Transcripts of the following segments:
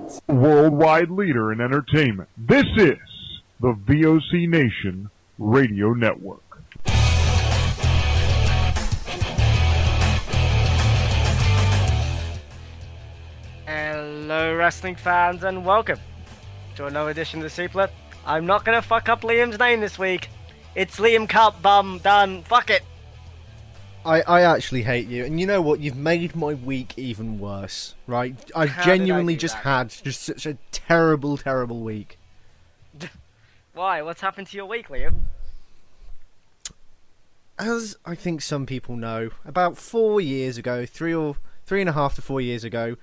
experience. Worldwide leader in entertainment. This is the VOC Nation Radio Network. Hello wrestling fans and welcome to another edition of the Supler. I'm not going to fuck up Liam's name this week. It's Liam Cup Bum Done. Fuck it. I actually hate you, and you know what? You've made my week even worse, right? I genuinely just had such a terrible, terrible week. Why? What's happened to your week, Liam? As I think some people know, about 4 years ago, 3.5 to 4 years ago,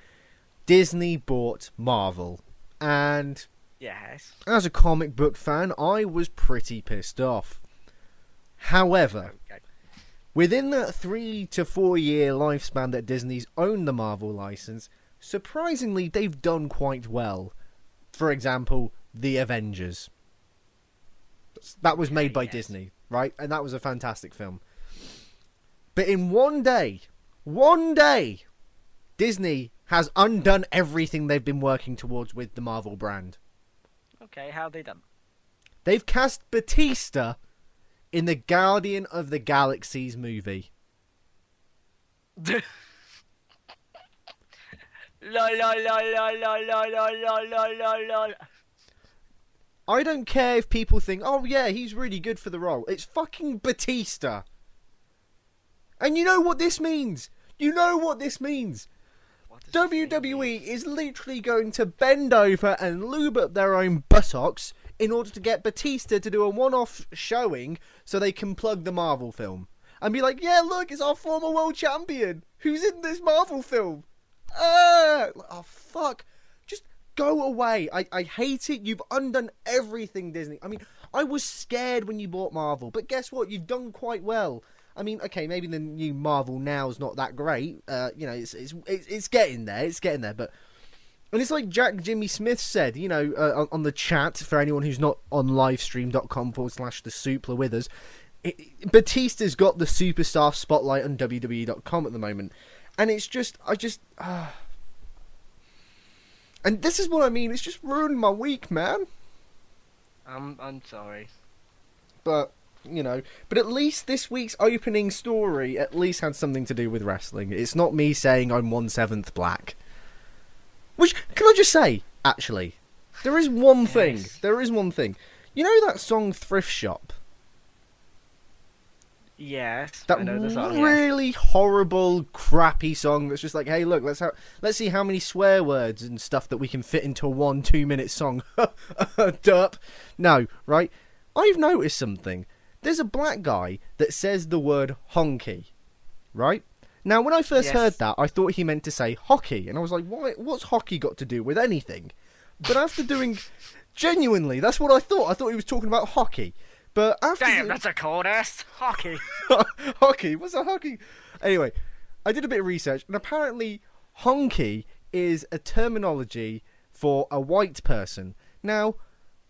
Disney bought Marvel, and yes, as a comic book fan, I was pretty pissed off. However, within that 3 to 4 year lifespan that Disney's owned the Marvel license, surprisingly, they've done quite well. For example, The Avengers. That was made by Disney, right? And that was a fantastic film. But in one day, Disney has undone everything they've been working towards with the Marvel brand. Okay, how have they done? They've cast Batista in the Guardian of the Galaxies movie. I don't care if people think, oh yeah, he's really good for the role. It's fucking Batista. And you know what this means? WWE is literally going to bend over and lube up their own buttocks in order to get Batista to do a one-off showing so they can plug the Marvel film. And be like, yeah, look, it's our former world champion who's in this Marvel film. Oh, fuck. Just go away. I hate it. You've undone everything, Disney. I mean, I was scared when you bought Marvel, but guess what? You've done quite well. I mean, okay, maybe the new Marvel Now's not that great. You know, it's getting there. It's getting there. But and it's like Jack Jimmy Smith said, you know, on the chat for anyone who's not on livestream.com/the Supler with us. Batista's got the superstar spotlight on WWE.com at the moment, and it's just, and this is what I mean. It's just ruined my week, man. I'm sorry, but. You know, but at least this week's opening story at least had something to do with wrestling. It's not me saying I'm 1/7 black. Which, can I just say, actually, there is one thing. There is one thing. You know that song Thrift Shop? Yes. That I know the song, really horrible, crappy song that's just like, hey, look, let's see how many swear words and stuff that we can fit into a 1-2 minute song. Derp. No, right? I've noticed something. There's a black guy that says the word honky, right? Now, when I first heard that, I thought he meant to say hockey, and I was like, what's hockey got to do with anything? But after doing... Genuinely, that's what I thought. I thought he was talking about hockey. But after... Damn, that's a cold ass. Hockey. Hockey? What's a hockey? Anyway, I did a bit of research, and apparently honky is a terminology for a white person. Now,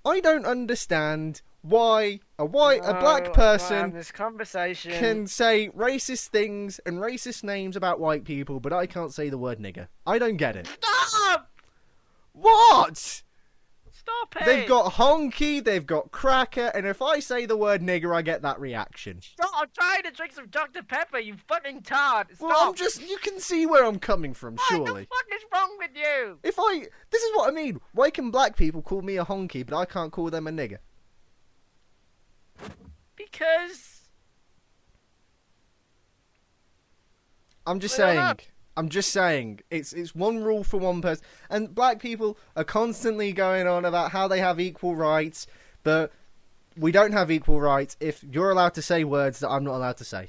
I don't understand... why a black person this conversation can say racist things and racist names about white people, but I can't say the word nigger. I don't get it. Stop! What? Stop it! They've got honky, they've got cracker, and if I say the word nigger, I get that reaction. Stop! I'm trying to drink some Dr. Pepper, you fucking tard! Stop! Well, you can see where I'm coming from, surely. What the fuck is wrong with you? This is what I mean. Why can black people call me a honky, but I can't call them a nigger? Because I'm just saying it's one rule for one person, and black people are constantly going on about how they have equal rights, but we don't have equal rights if you're allowed to say words that I'm not allowed to say.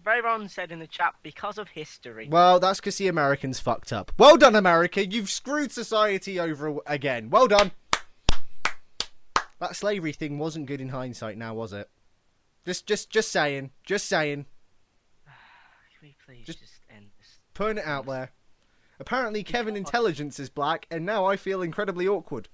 Byron said in the chat, because of history. Well, that's because the Americans fucked up. Well done, America. You've screwed society over again. Well done. That slavery thing wasn't good in hindsight now, was it? Just saying. Just saying. Can we please just end this? Putting it out there. Apparently Kevin Intelligence is black, and now I feel incredibly awkward.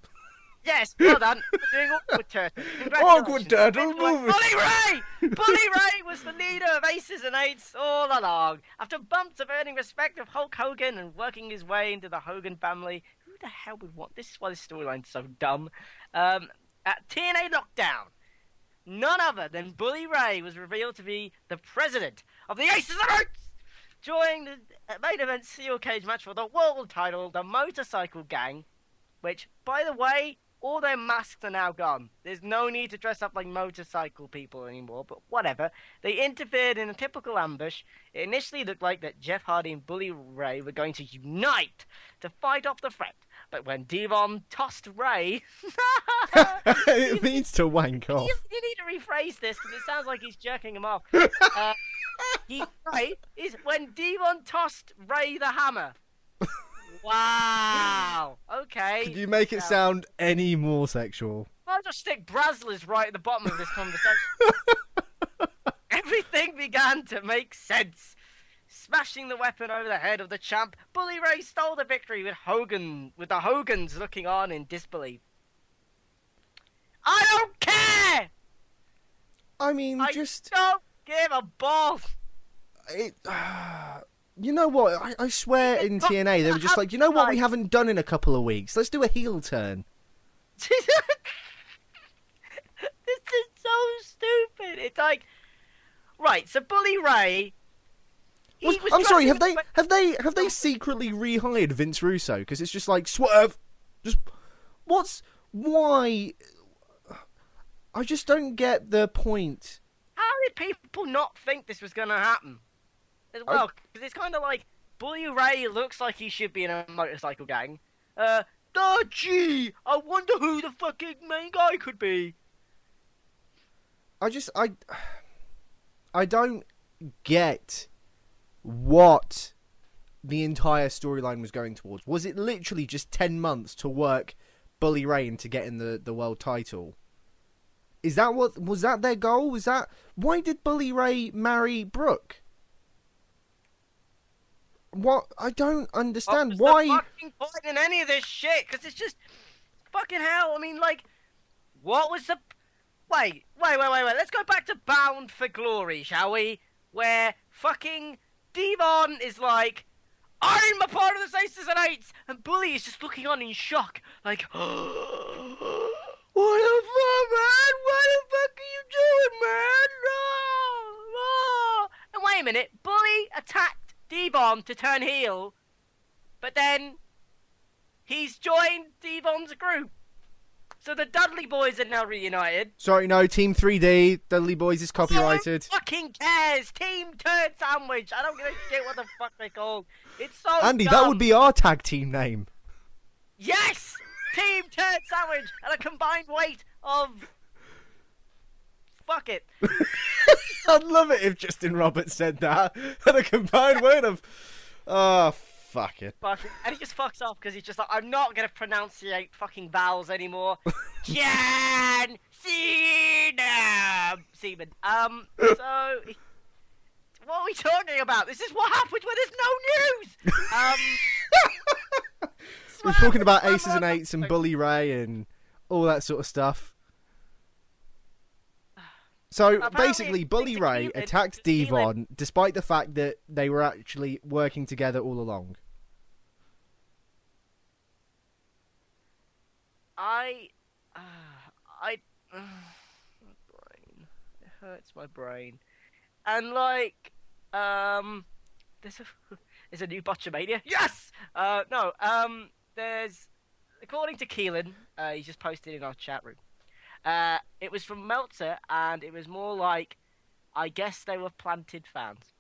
Yes, well done. We're doing Awkward Turtle. Awkward Turtle movie. Bully Ray! Bully Ray was the leader of Aces and Eights all along. After bumps of earning respect of Hulk Hogan and working his way into the Hogan family, who the hell would want? This is why this storyline's so dumb. At TNA Lockdown, none other than Bully Ray was revealed to be the president of the Aces and Eights during the main event steel cage match for the world title, the Motorcycle Gang, which, by the way, all their masks are now gone. There's no need to dress up like motorcycle people anymore, but whatever. They interfered in a typical ambush. It initially looked like that Jeff Hardy and Bully Ray were going to unite to fight off the threat, but when Devon tossed Ray... It means to wank off. You need to rephrase this, because it sounds like he's jerking him off. When Devon tossed Ray the hammer. Wow. Okay. Could you make it sound any more sexual? I'll just stick Brazzlers right at the bottom of this conversation. Everything began to make sense. Smashing the weapon over the head of the champ, Bully Ray stole the victory with the Hogans looking on in disbelief. I don't care! I mean, I don't give a ball. You know what? I swear in TNA they were just like, you know what we haven't done in a couple of weeks? Let's do a heel turn. This is so stupid. It's like, right, so Bully Ray... I'm sorry, have they secretly rehired Vince Russo? Because it's just like, swerve! Why? I just don't get the point. How did people not think this was going to happen? As well, because it's kind of like, Bully Ray looks like he should be in a motorcycle gang. Gee, I wonder who the fucking main guy could be. I don't get what the entire storyline was going towards. Was it literally just 10 months to work Bully Ray into getting the world title? Was that their goal? Why did Bully Ray marry Brooke? What? I don't understand. Why? What's the fucking point in any of this shit? Because it's just fucking hell. I mean, like, what was the... Wait. Let's go back to Bound for Glory, shall we? Where fucking Devon is like, I'm a part of the Aces and Eights, and Bully is just looking on in shock, like, what the fuck, man? What the fuck are you doing, man? No. And wait a minute, Bully attacked Devon to turn heel, but then he's joined Devon's group. So the Dudley Boys are now reunited. Sorry, no, Team 3D, Dudley Boys is copyrighted. Who fucking cares? Team Turd Sandwich. I don't give a shit what the fuck they're called. It's so Andy, dumb. that would be our tag team name. Yes! Team Turd Sandwich and a combined weight of... Fuck it. I'd love it if Justin Roberts said that. And a combined weight of... Oh, fuck it. Fuck it. And he just fucks off because he's just like, I'm not going to pronunciate fucking vowels anymore. John Cena! Seaman. So... What are we talking about? This is what happens when there's no news! We're talking about Aces and Eights and Bully Ray and all that sort of stuff. So basically, Bully Ray attacked Devon despite the fact that they were actually working together all along. My brain. It hurts my brain. And like, there's a new Botchamania. Yes! There's, according to Keelan, he's just posted in our chat room. It was from Meltzer, and it was more like, I guess they were planted fans.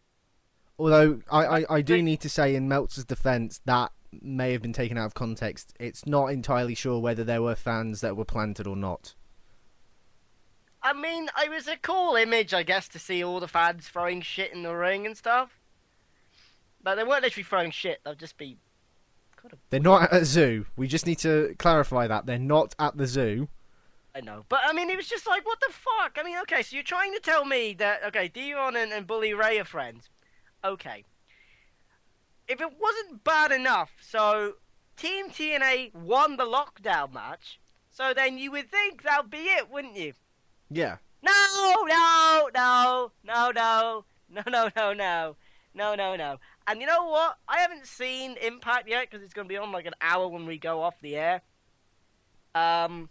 Although, I do need to say, in Meltzer's defense, that may have been taken out of context. It's not entirely sure whether there were fans that were planted or not. I mean, it was a cool image, I guess, to see all the fans throwing shit in the ring and stuff. But they weren't literally throwing shit, they'll just be... They're not at a zoo. We just need to clarify that. They're not at the zoo. I know. But, I mean, it was just like, what the fuck? I mean, okay, so you're trying to tell me that, okay, Dion and Bully Ray are friends. Okay. If it wasn't bad enough, so Team TNA won the lockdown match, so then you would think that would be it, wouldn't you? Yeah. No. No, no, no. And you know what? I haven't seen Impact yet because it's going to be on like an hour when we go off the air. But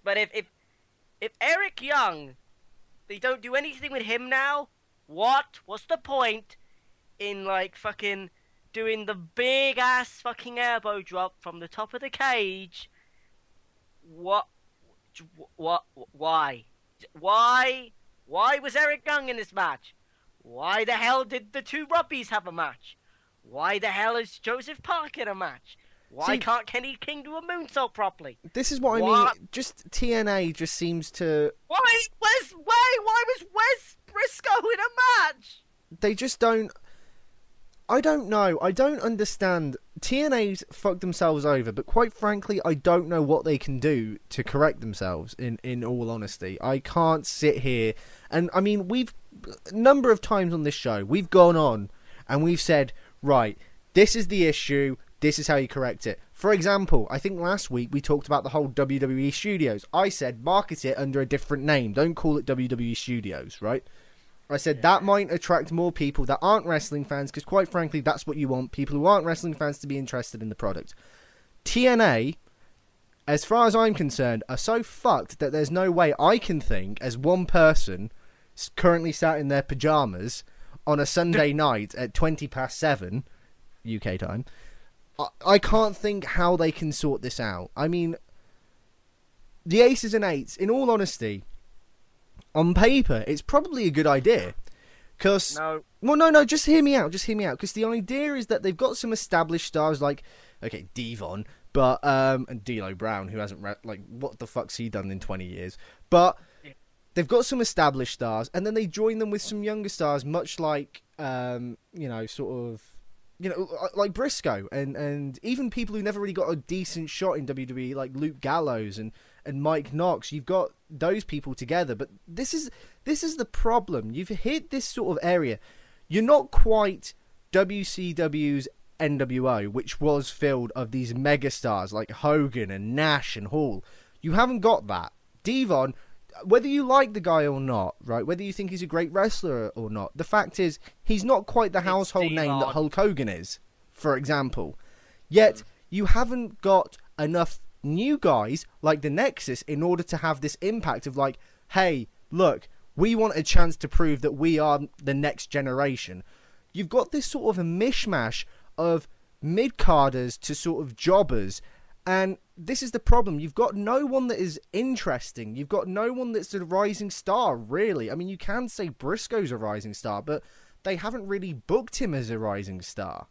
if Eric Young, they don't do anything with him now, what's the point in like fucking doing the big ass fucking elbow drop from the top of the cage? Why? Why was Eric Young in this match? Why the hell did the two Robbies have a match? Why the hell is Joseph Park in a match? Why can't Kenny King do a moonsault properly? This is what I mean. Just TNA just seems to... Why was Wes Briscoe in a match? They just don't... I don't know. I don't understand. TNA's fucked themselves over, but quite frankly, I don't know what they can do to correct themselves, in all honesty. I can't sit here... And, I mean, we've... A number of times on this show, we've gone on and we've said, right, this is the issue, this is how you correct it. For example, I think last week we talked about the whole WWE Studios. I said, market it under a different name. Don't call it WWE Studios, right? I said that might attract more people that aren't wrestling fans, because quite frankly, that's what you want, people who aren't wrestling fans to be interested in the product. TNA, as far as I'm concerned, are so fucked that there's no way I can think, as one person currently sat in their pyjamas on a Sunday night at 7:20 UK time, I can't think how they can sort this out. I mean, the aces and eights, in all honesty, on paper, it's probably a good idea. Cause, no. Well, no, just hear me out, because the idea is that they've got some established stars like, okay, Devon, but, and D'Lo Brown, who hasn't, like, what the fuck's he done in 20 years? But they've got some established stars, and then they join them with some younger stars, much like, like Briscoe, and even people who never really got a decent shot in WWE, like Luke Gallows and Mike Knox. You've got those people together, but this is the problem. You've hit this sort of area. You're not quite WCW's NWO, which was filled of these megastars like Hogan and Nash and Hall. You haven't got that. Devon, whether you like the guy or not, right, whether you think he's a great wrestler or not, the fact is, he's not quite the household name that Hulk Hogan is, for example. Yet, you haven't got enough new guys, like the Nexus, in order to have this impact of like, hey, look, we want a chance to prove that we are the next generation. You've got this sort of a mishmash of mid-carders to sort of jobbers, and this is the problem. You've got no one that is interesting. You've got no one that's a rising star, really. I mean, you can say Briscoe's a rising star, but they haven't really booked him as a rising star.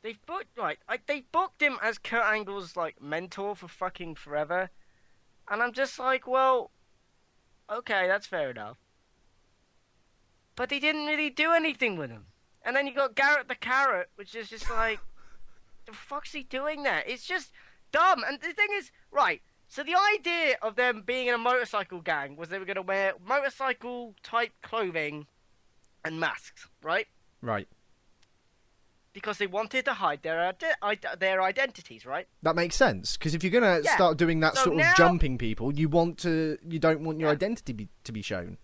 They booked him as Kurt Angle's like mentor for fucking forever, and I'm just like, well, okay, that's fair enough. But they didn't really do anything with him. And then you got Garrett the Carrot, which is just like, the fuck's he doing there? It's just dumb. And the thing is, right, so the idea of them being in a motorcycle gang was they were going to wear motorcycle-type clothing and masks, right? Right. Because they wanted to hide their identities, right? That makes sense, because if you're going to start doing that sort of jumping people, you don't want your identity to be shown.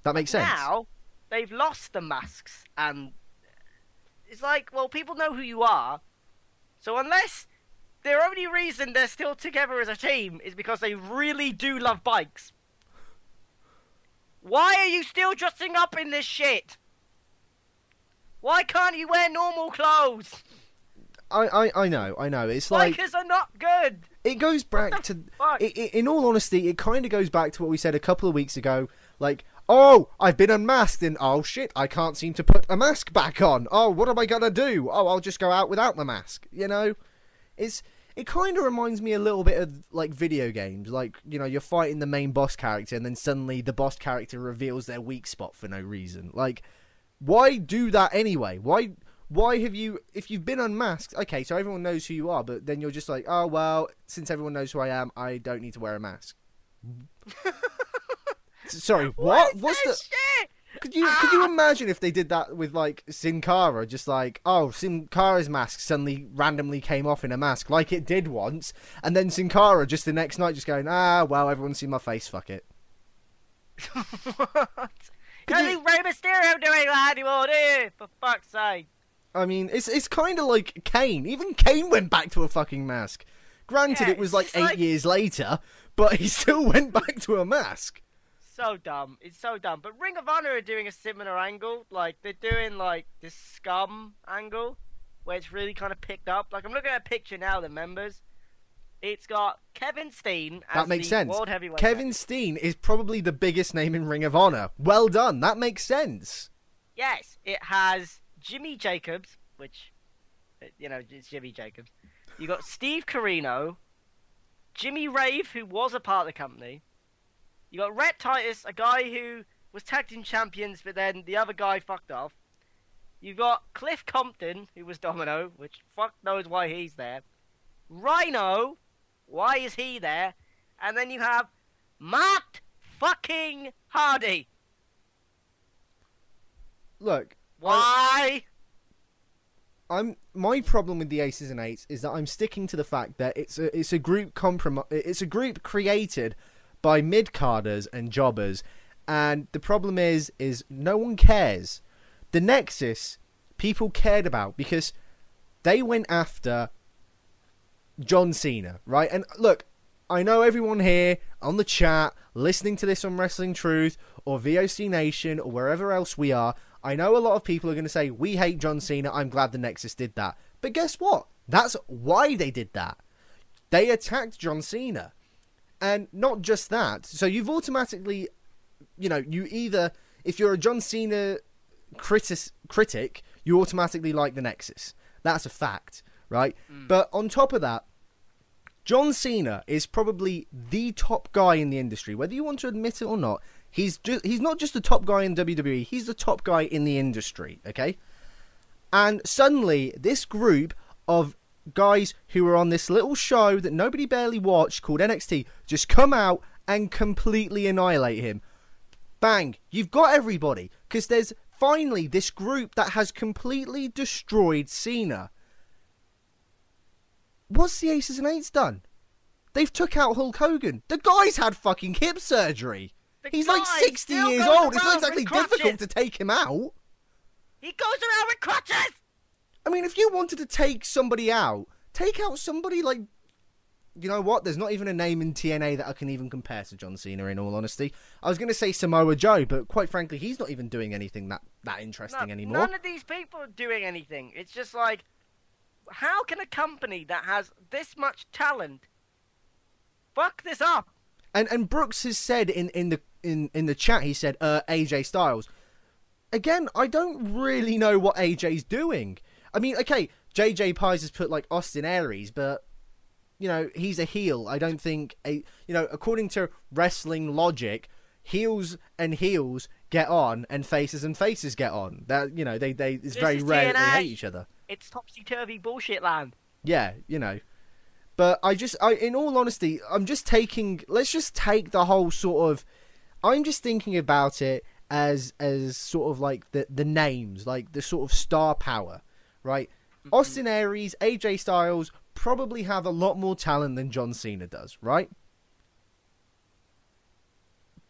That makes sense. Now, they've lost the masks, and it's like, well, people know who you are, so unless their only reason they're still together as a team is because they really do love bikes, why are you still dressing up in this shit? Why can't you wear normal clothes? I know. It's like, bikers are not good. It goes back to, in all honesty, it kind of goes back to what we said a couple of weeks ago. Like, oh, I've been unmasked, and oh shit, I can't seem to put a mask back on. Oh, what am I gonna do? Oh, I'll just go out without my mask. You know, it kind of reminds me a little bit of like video games. Like, you know, you're fighting the main boss character, and then suddenly the boss character reveals their weak spot for no reason. Like, why do that anyway? Why have you, if you've been unmasked, okay, so everyone knows who you are, but then you're just like, oh, well, since everyone knows who I am, I don't need to wear a mask. Sorry, what? What's the shit? Could you imagine if they did that with, like, Sin Cara? Just like, oh, Sin Cara's mask suddenly randomly came off in a mask, like it did once, and then Sin Cara just the next night just going, well, everyone's seen my face, fuck it. What? Don't see Rey Mysterio doing that anymore, do you? For fuck's sake. I mean, it's kind of like Kane. Even Kane went back to a fucking mask. Granted, Yeah, it was like it's 8 years later, but he still went back to a mask. So dumb. It's so dumb. But Ring of Honor are doing a similar angle. Like, they're doing, like, this SCUM angle, where it's really kind of picked up. Like, I'm looking at a picture now of the members. It's got Kevin Steen as That makes the sense. World Heavyweight Kevin Champion. Steen is probably the biggest name in Ring of Honor. Well done. That makes sense. Yes, it has Jimmy Jacobs, which, you know, it's Jimmy Jacobs. You got Steve Corino, Jimmy Rave, who was a part of the company. You got Rhett Titus, a guy who was tag team champions, but then the other guy fucked off. You got Cliff Compton, who was Domino, which fuck knows why he's there. Rhino, why is he there? And then you have Matt fucking Hardy. Look, Why? my problem with the Aces and Eights is that I'm sticking to the fact that it's a group it's a group created by mid-carders and jobbers, and the problem is no one cares. The Nexus, people cared about because they went after John Cena, right? And look, I know everyone here on the chat, listening to this on Wrestling Truth or VOC Nation or wherever else we are, I know a lot of people are going to say, we hate John Cena, I'm glad the Nexus did that. But guess what? That's why they did that. They attacked John Cena. And not just that. So you've automatically, you know, you either, if you're a John Cena critic, you automatically like the Nexus. That's a fact, right? But on top of that, John Cena is probably the top guy in the industry. Whether you want to admit it or not, he's not just the top guy in WWE, he's the top guy in the industry, okay? And suddenly, this group of guys who were on this little show that nobody barely watched called NXT just come out and completely annihilate him. Bang, you've got everybody, because there's finally this group that has completely destroyed Cena. What's the Aces and Eights done? They've took out Hulk Hogan. The guy's had fucking hip surgery. He's like 60 years old. It's not exactly difficult to take him out. He goes around with crutches! I mean, if you wanted to take somebody out, take out somebody like... You know what? There's not even a name in TNA that I can even compare to John Cena, in all honesty. I was going to say Samoa Joe, but quite frankly, he's not even doing anything that interesting anymore. None of these people are doing anything. It's just like, how can a company that has this much talent fuck this up? And Brooks has said in the chat, he said AJ Styles. Again, I don't really know what AJ's doing. I mean, okay, JJ Pies has put like Austin Aries, but you know, he's a heel. I don't think according to wrestling logic, heels and heels get on and faces get on. That, you know, it's very rare that they hate each other. It's topsy-turvy bullshit land. Yeah, you know. But in all honesty, let's just take the whole sort of, I'm just thinking about it as sort of like the names, like the sort of star power, right? Mm-hmm. Austin Aries, AJ Styles probably have a lot more talent than John Cena does, right?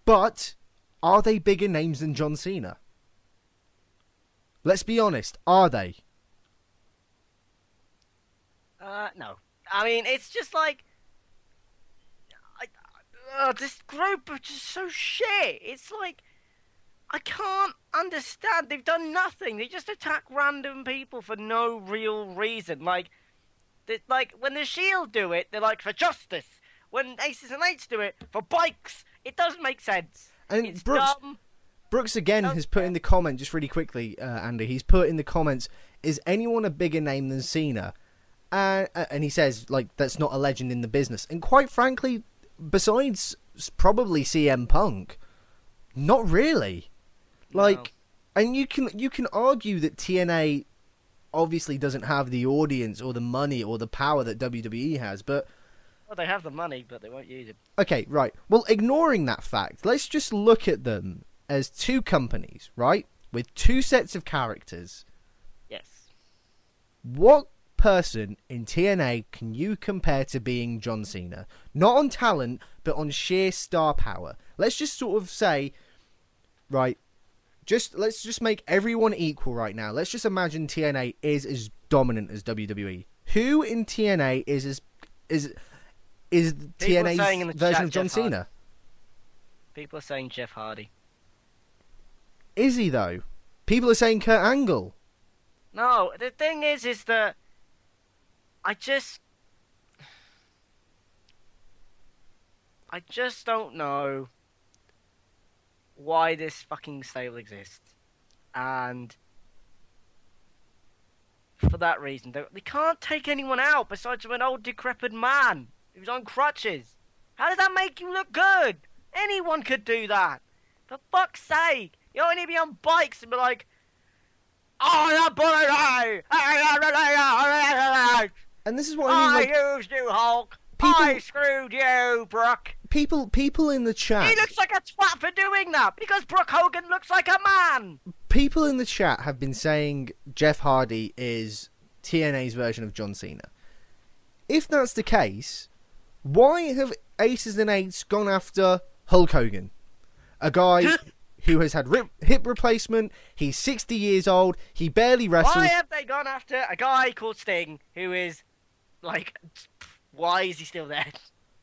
But are they bigger names than John Cena? Let's be honest, are they? No. I mean, it's just like... this group are just so shit. It's like... I can't understand. They've done nothing. They just attack random people for no real reason. Like, when the Shield do it, they're like, for justice. When Aces and Eights do it, for bikes. It doesn't make sense. And it's dumb. Brooks again has put in the comment, just really quickly, Andy, he's put in the comments, is anyone a bigger name than Cena? And he says, like, that's not a legend in the business. And quite frankly, besides probably CM Punk, not really. Like, no. And you can argue that TNA obviously doesn't have the audience or the money or the power that WWE has, but... Well, they have the money, but they won't use it. Okay, right. Well, ignoring that fact, let's just look at them as two companies, right? With two sets of characters. Yes. What person in TNA can you compare to being John Cena? Not on talent, but on sheer star power. Let's just sort of say, right, let's just make everyone equal right now. Let's just imagine TNA is as dominant as WWE. Who in TNA is TNA's version of John Cena? People are saying Jeff Hardy. Is he though? People are saying Kurt Angle. No, the thing is that I just don't know why this fucking stable exists, and for that reason, they can't take anyone out besides an old decrepit man who's on crutches. How does that make you look good? Anyone could do that. For fuck's sake, you don't need to be on bikes and be like, "Oh, and this is what I mean. I used you, Hulk. I screwed you, Brooke." People in the chat. He looks like a twat for doing that because Brooke Hogan looks like a man. People in the chat have been saying Jeff Hardy is TNA's version of John Cena. If that's the case, why have Aces and Eights gone after Hulk Hogan? A guy who has had hip replacement, he's 60 years old, he barely wrestles. Why have they gone after a guy called Sting who is, like, why is he still there?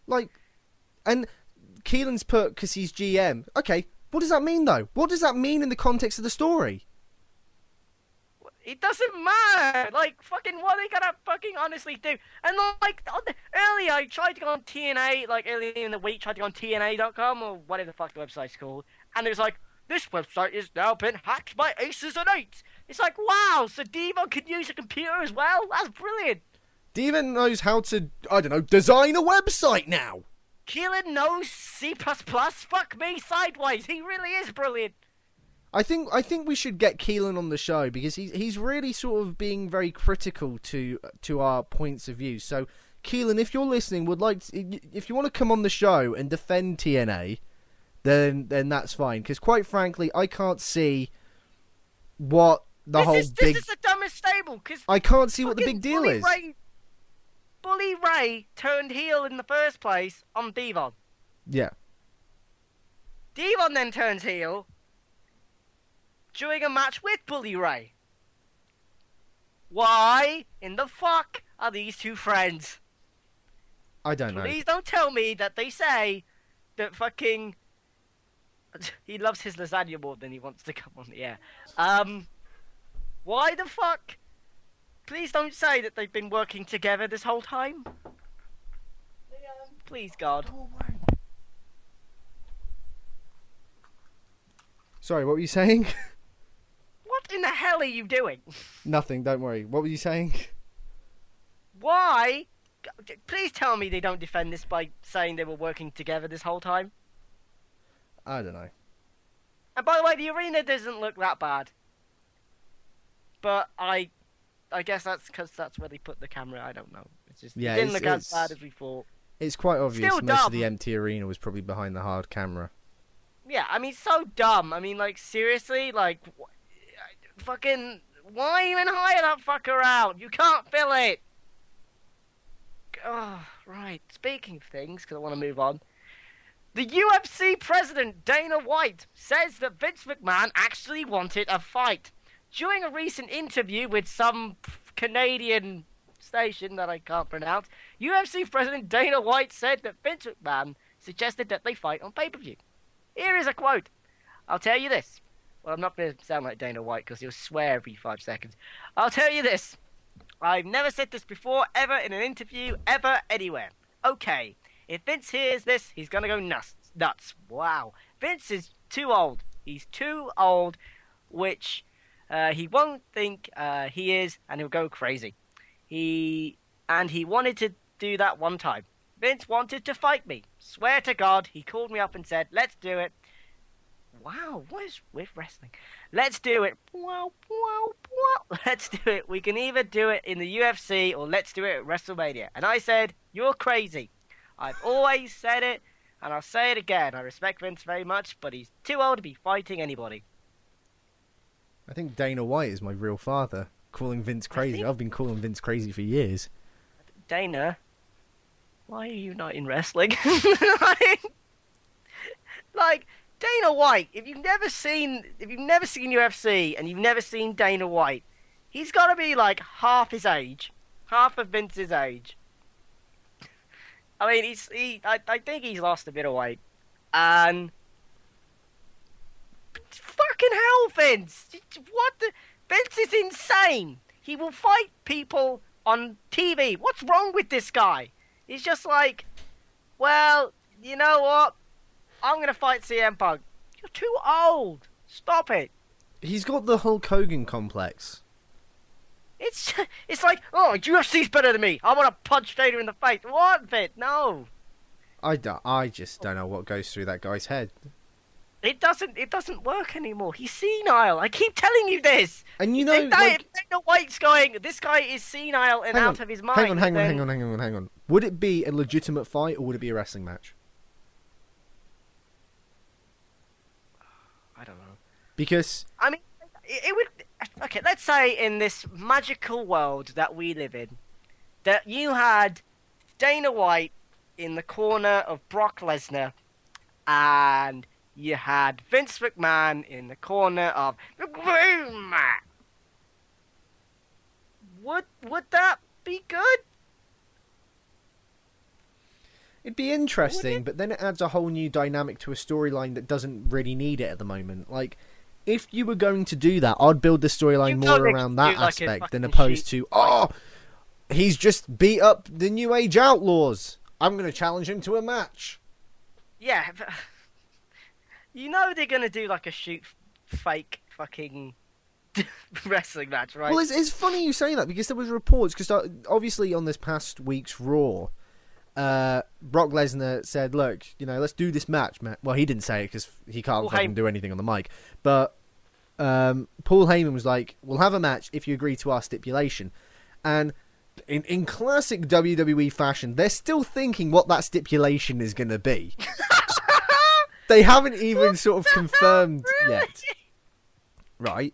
Like, and Keelan's put because he's GM. Okay, what does that mean though? What does that mean in the context of the story? It doesn't matter. Like, fucking, what are they gonna fucking honestly do? And like, earlier I tried to go on TNA, like earlier in the week, tried to go on TNA.com or whatever the fuck the website's called, and it was like, this website is now been hacked by Aces and Eights. It's like, wow, so Devon can use a computer as well? That's brilliant. Devon knows how to, I don't know, design a website now. Keelan knows C++. Fuck me sideways. He really is brilliant. I think we should get Keelan on the show because he's really sort of being very critical to our points of view. So Keelan, if you're listening, if you want to come on the show and defend TNA, then that's fine. Because quite frankly, I can't see what this is the dumbest stable. Cause I can't see what the big deal is. Bully Ray turned heel in the first place on Devon. Yeah. Devon then turns heel during a match with Bully Ray. Why in the fuck are these two friends? I don't know. Please don't tell me that they say that fucking he loves his lasagna more than he wants to come on the air. Why the fuck? Please don't say that they've been working together this whole time. Please, God. Sorry, what were you saying? What in the hell are you doing? Nothing, don't worry. What were you saying? Why? Please tell me they don't defend this by saying they were working together this whole time. I don't know. And by the way, the arena doesn't look that bad. But I guess that's because that's where they put the camera. I don't know. It's just, it didn't look as bad as we thought. It's quite obvious. Still most dumb. of the empty arena was probably behind the hard camera. Yeah, I mean, so dumb. I mean, like, seriously? Like, fucking, why even hire that fucker out? You can't fill it! Oh, right. Speaking of things, because I want to move on. The UFC president, Dana White, says that Vince McMahon actually wanted a fight. During a recent interview with some Canadian station that I can't pronounce, UFC president Dana White said that Vince McMahon suggested that they fight on pay-per-view. Here is a quote. I'll tell you this. Well, I'm not going to sound like Dana White because he'll swear every 5 seconds. I'll tell you this. I've never said this before, ever in an interview, ever, anywhere. Okay, if Vince hears this, he's going to go nuts. Wow. Vince is too old. He's too old, which he won't think he is, and he'll go crazy. He wanted to do that one time. Vince wanted to fight me. Swear to God, he called me up and said, let's do it. Wow, what is with wrestling? Let's do it. Wow. Let's do it. We can either do it in the UFC or let's do it at WrestleMania. And I said, you're crazy. I've always said it, and I'll say it again. I respect Vince very much, but he's too old to be fighting anybody. I think Dana White is my real father, calling Vince crazy. I've been calling Vince crazy for years. Dana, why are you not in wrestling? like, Dana White, if you've never seen UFC and you've never seen Dana White, he's got to be like half his age, half of Vince's age. I mean, I think he's lost a bit of weight, and fucking hell, Vince! What the? Vince is insane. He will fight people on TV. What's wrong with this guy? He's just like, well, you know what? I'm gonna fight CM Punk. You're too old. Stop it. He's got the Hulk Hogan complex. It's like, oh, UFC's better than me. I want to punch Dana in the face. What, Vince? No. I just don't know what goes through that guy's head. It doesn't work anymore. He's senile. I keep telling you this. And you know, Dana White's going, this guy is senile and out of his mind. Hang on. Would it be a legitimate fight or would it be a wrestling match? I don't know. Because I mean, it would. Okay, let's say in this magical world that we live in, that you had Dana White in the corner of Brock Lesnar, and you had Vince McMahon in the corner of Boom. Would that be good? it'd be interesting, but then it adds a whole new dynamic to a storyline that doesn't really need it at the moment. Like, if you were going to do that, I'd build the storyline more around that aspect than opposed to, oh, he's just beat up the New Age Outlaws. I'm going to challenge him to a match. Yeah, but you know they're going to do like a fake fucking wrestling match, right? Well, it's funny you say that because there was reports, because obviously on this past week's Raw, Brock Lesnar said, look, you know, let's do this match, man. Well, he didn't say it because he can't fucking do anything on the mic. But Paul Heyman was like, we'll have a match if you agree to our stipulation. And in classic WWE fashion, they're still thinking what that stipulation is going to be. They haven't even sort of confirmed yet. Right?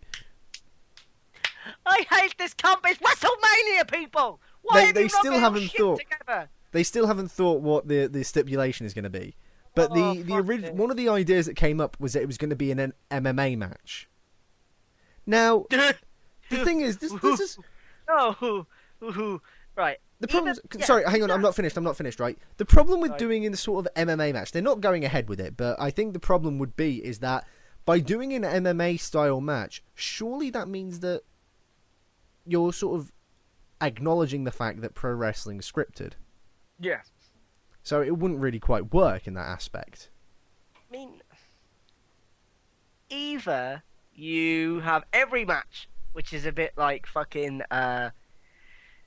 I hate this company. It's WrestleMania, people! Why they still haven't thought. Together? They still haven't thought what the stipulation is going to be. But one of the ideas that came up was that it was going to be an MMA match. Now, the thing is, this is... Oh, right. The problem. Sorry, hang on. I'm not finished. Right. The problem with doing in the sort of MMA match, they're not going ahead with it. But I think the problem would be is that by doing an MMA style match, surely that means that you're sort of acknowledging the fact that pro wrestling is scripted. Yeah. So it wouldn't really quite work in that aspect. I mean, either you have every match, which is a bit like fucking an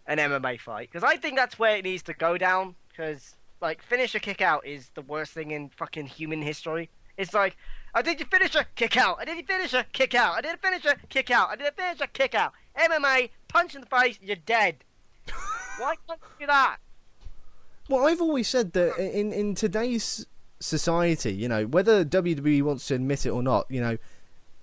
MMA fight, because I think that's where it needs to go down, because like finisher kick out is the worst thing in fucking human history. It's like, I did your finisher, kick out. I did your finisher, kick out. I did a finisher, kick out. I did a finisher, kick out. MMA, punch in the face, you're dead. Why can't you do that? Well, I've always said that in today's society, you know, whether WWE wants to admit it or not, you know,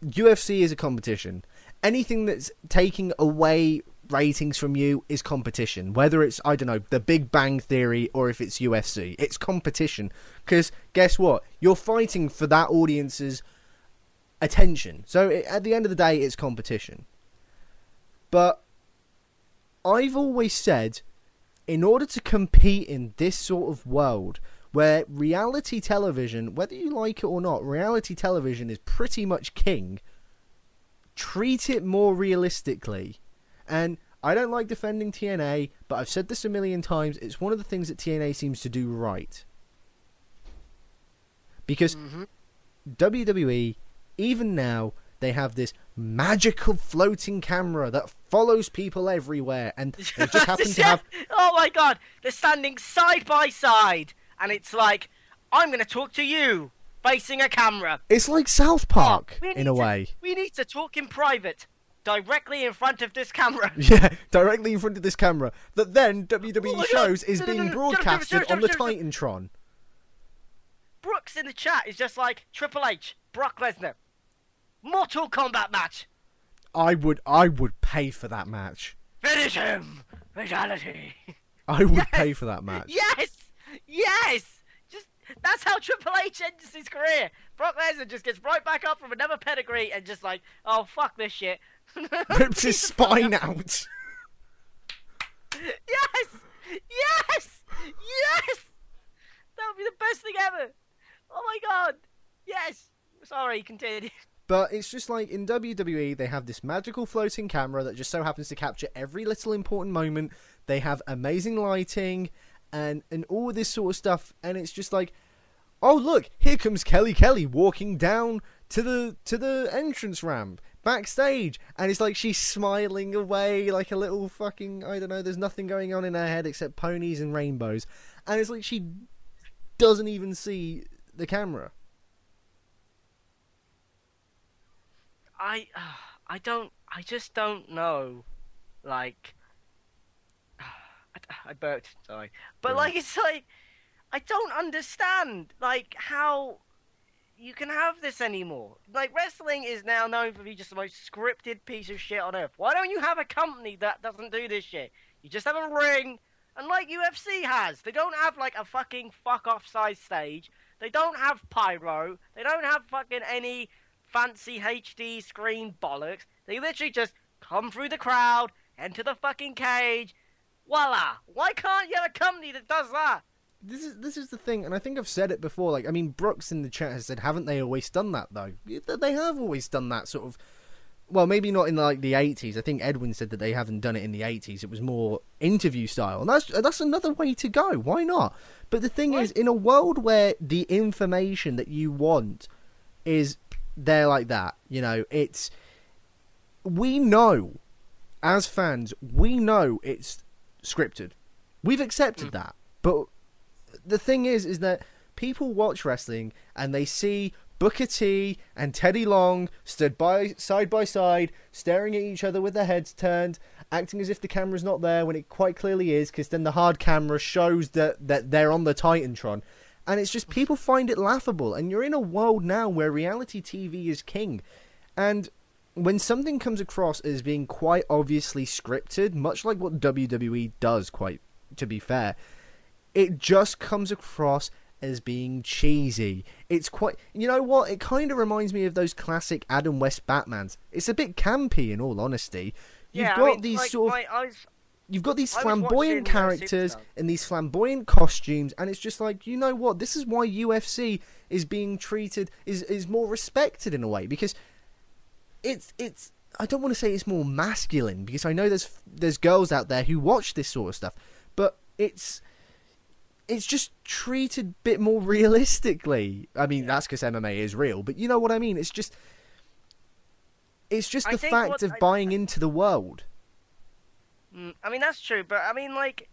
UFC is a competition. Anything that's taking away ratings from you is competition. Whether it's, I don't know, The Big Bang Theory or if it's UFC, it's competition. Because guess what? You're fighting for that audience's attention. So at the end of the day, it's competition. But I've always said, in order to compete in this sort of world where reality television, whether you like it or not, reality television is pretty much king, treat it more realistically. And I don't like defending TNA, but I've said this a million times, it's one of the things that TNA seems to do right. Because WWE, even now, they have this magical floating camera that follows people everywhere, and they just happen to have... Oh my god, they're standing side by side, and it's like, I'm going to talk to you, facing a camera. It's like South Park, in a way. We need to talk in private, directly in front of this camera. Yeah, directly in front of this camera, that then WWE shows is being broadcasted on the Titantron. Brooks in the chat is just like, Triple H, Brock Lesnar, Mortal Kombat match. I would pay for that match. Finish him! Fatality! I would pay for that match. Yes! Yes! Just, that's how Triple H ends his career. Brock Lesnar just gets right back up from another pedigree and just like, oh, fuck this shit. Rips his spine out. Yes! Yes! Yes! That would be the best thing ever. Oh my god. Yes. Sorry, continue. But it's just like in WWE, they have this magical floating camera that just so happens to capture every little important moment. They have amazing lighting and all this sort of stuff. And it's just like, oh, look, here comes Kelly walking down to the entrance ramp backstage. And it's like she's smiling away like a little fucking, I don't know, there's nothing going on in her head except ponies and rainbows. And it's like she doesn't even see the camera. I just don't know, like, I burped, sorry, but like, it's like, I don't understand, like, how you can have this anymore. Like, wrestling is now known for being just the most scripted piece of shit on earth. Why don't you have a company that doesn't do this shit? You just have a ring, and like UFC has, they don't have, like, a fucking fuck-off size stage, they don't have pyro, they don't have fucking any fancy HD screen bollocks. They literally just come through the crowd, enter the fucking cage, voila. Why can't you have a company that does that? This is the thing, and I think I've said it before. Like, I mean, Brooks in the chat has said, haven't they always done that though? They have always done that sort of. Well, maybe not in like the 80s. I think Edwin said that they haven't done it in the 80s. It was more interview style, and that's another way to go. Why not? But the thing is, in a world where the information that you want is there like that, you know, we know as fans, we know it's scripted. We've accepted that. But the thing is that people watch wrestling and they see Booker T and Teddy Long stood side by side, staring at each other with their heads turned, acting as if the camera's not there when it quite clearly is, because then the hard camera shows that they're on the Titantron. And it's just, people find it laughable. And you're in a world now where reality TV is king. And when something comes across as being quite obviously scripted, much like what WWE does, quite to be fair, it just comes across as being cheesy. It's quite, you know what, it kind of reminds me of those classic Adam West Batmans. It's a bit campy, in all honesty. You've got these like, sort of... You've got these flamboyant characters and these flamboyant costumes, and it's just like, you know what, this is why UFC is being treated, is more respected in a way, because it's I don't want to say it's more masculine, because I know there's girls out there who watch this sort of stuff, but it's just treated a bit more realistically. I mean, that's because MMA is real, but you know what I mean, it's just the fact of buying into the world. I mean, that's true, but I mean, like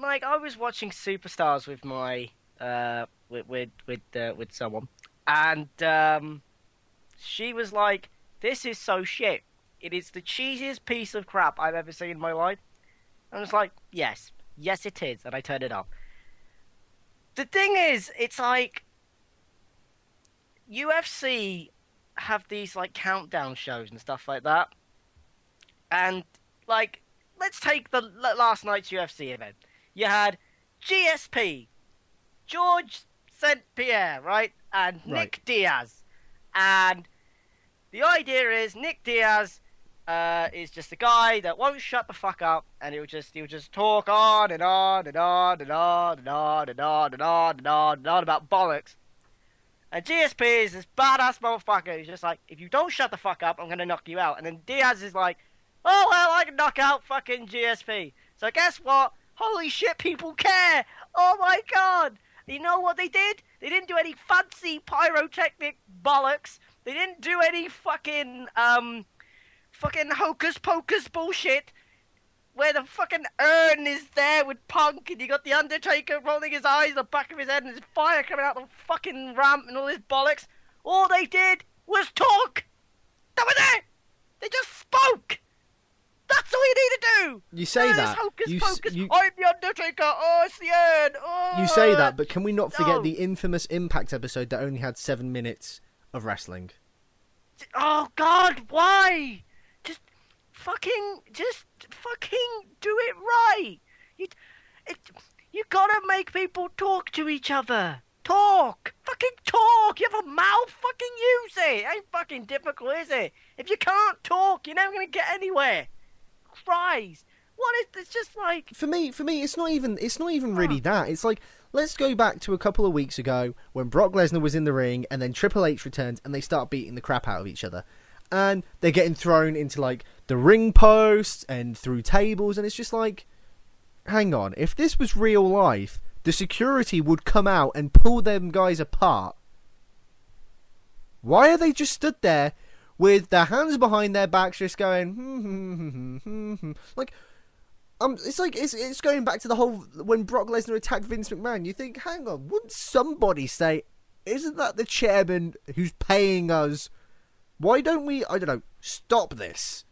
I was watching Superstars with my with someone, and she was like, "This is so shit. It is the cheesiest piece of crap I've ever seen in my life." I was like, "Yes, it is," and I turned it off. The thing is, it's like UFC have these like countdown shows and stuff like that, and like, let's take the last night's UFC event. You had GSP, George St. Pierre, right? And Nick Diaz. And the idea is Nick Diaz is just a guy that won't shut the fuck up, and he'll just talk on and on and on and on and on and on and on and on and on about bollocks. And GSP is this badass motherfucker who's just like, if you don't shut the fuck up, I'm gonna knock you out. And then Diaz is like, oh, well, I can knock out fucking GSP. So guess what? Holy shit, people care. Oh my god. You know what they did? They didn't do any fancy pyrotechnic bollocks. They didn't do any fucking hocus pocus bullshit where the fucking urn is there with Punk and you got the Undertaker rolling his eyes in the back of his head and there's fire coming out the fucking ramp and all this bollocks. All they did was talk. That was it. They just spoke. That's all you need to do! You say that. Hocus pocus. I'm the Undertaker. Oh, it's the end. Oh. You say that, but can we not forget the infamous Impact episode that only had 7 minutes of wrestling? Oh, God, why? Just fucking do it right. You gotta make people talk to each other. Talk! Fucking talk! You have a mouth? Fucking use it! It ain't fucking difficult, is it? If you can't talk, you're never gonna get anywhere. Christ. What is this? Just like... For me, it's not even really that. It's like, let's go back to a couple of weeks ago when Brock Lesnar was in the ring and then Triple H returns and they start beating the crap out of each other. And they're getting thrown into, like, the ring posts and through tables, and it's just like, hang on, if this was real life, the security would come out and pull them guys apart. Why are they just stood there with their hands behind their backs just going, like, it's going back to the whole, when Brock Lesnar attacked Vince McMahon, you think, hang on, wouldn't somebody say, isn't that the chairman who's paying us? Why don't we, I don't know, stop this?